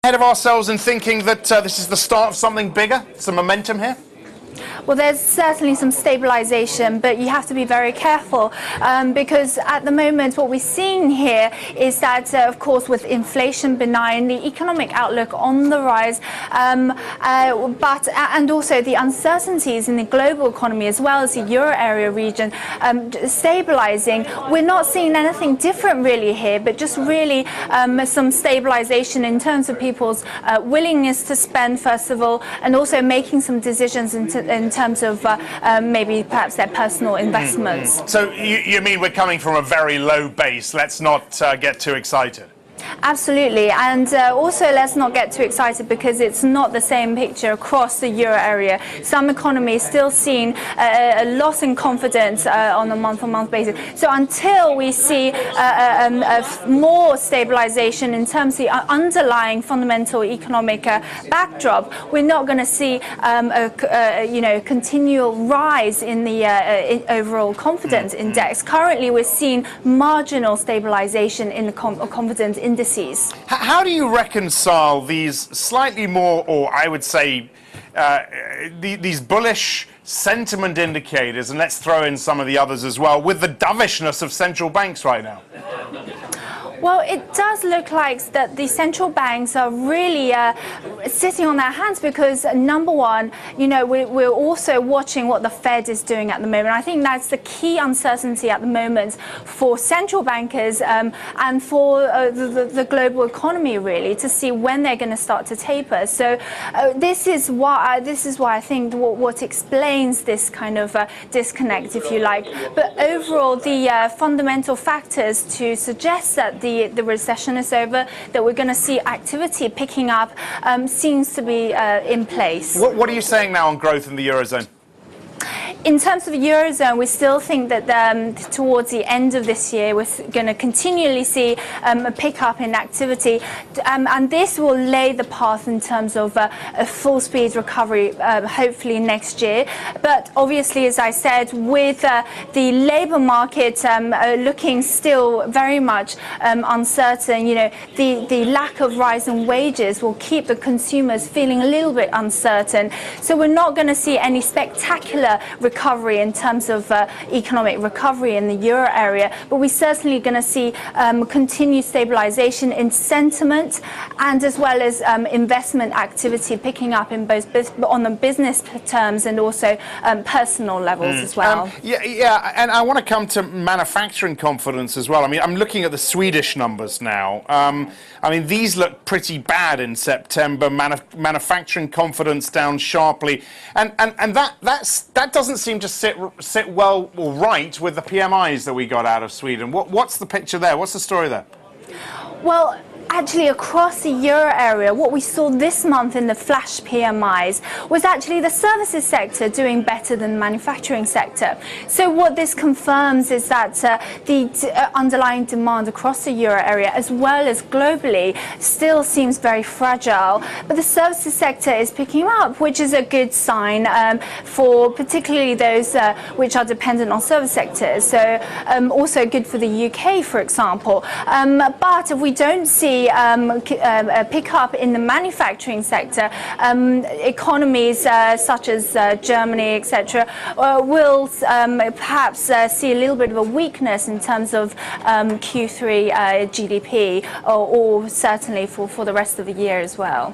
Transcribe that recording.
ahead of ourselves in thinking that this is the start of something bigger, some momentum here? Well, there's certainly some stabilization, but you have to be very careful because at the moment what we're seeing here is that, of course, with inflation benign, the economic outlook on the rise, and also the uncertainties in the global economy as well as the euro area region stabilizing. We're not seeing anything different really here, but just really some stabilization in terms of people's willingness to spend, first of all, and also making some decisions in terms of maybe perhaps their personal investments. So you mean we're coming from a very low base? Let's not get too excited. Absolutely, and also let's not get too excited because it's not the same picture across the euro area. Some economies still seeing a loss in confidence on a month-on-month basis. So until we see more stabilization in terms of the underlying fundamental economic backdrop, we're not going to see a continual rise in the overall confidence index. Currently, we're seeing marginal stabilization in the confidence indices. How do you reconcile these slightly more, or I would say, these bullish sentiment indicators, and let's throw in some of the others as well, with the dovishness of central banks right now? Well, it does look like that the central banks are really sitting on their hands because, number one, we're also watching what the Fed is doing at the moment. I think that's the key uncertainty at the moment for central bankers and for the global economy, really, to see when they're going to start to taper. So this is why I think what explains this kind of disconnect, if you like. But overall, the fundamental factors to suggest that the recession is over, that we're going to see activity picking up, seems to be in place. What are you saying now on growth in the Eurozone? In terms of the Eurozone, we still think that towards the end of this year, we're going to continually see a pickup in activity. And this will lay the path in terms of a full-speed recovery, hopefully next year. But obviously, as I said, with the labour market looking still very much uncertain, the lack of rise in wages will keep the consumers feeling a little bit uncertain. So we're not going to see any spectacular recovery in terms of economic recovery in the euro area, but we're certainly going to see continued stabilization in sentiment and as well as investment activity picking up in both on the business terms and also personal levels as well. Yeah, and I want to come to manufacturing confidence as well. I mean, I'm looking at the Swedish numbers now. I mean, these look pretty bad in September. Manufacturing confidence down sharply, and that doesn't seem to sit well or right with the PMIs that we got out of Sweden. What's the picture there? What's the story there? Well, actually, across the euro area, what we saw this month in the flash PMIs was actually the services sector doing better than the manufacturing sector. So what this confirms is that the underlying demand across the euro area, as well as globally, still seems very fragile. But the services sector is picking up, which is a good sign for particularly those which are dependent on service sectors. So also good for the UK, for example. But if we don't see a pickup in the manufacturing sector, economies such as Germany, etc., will perhaps see a little bit of a weakness in terms of Q3 GDP, or certainly for the rest of the year as well.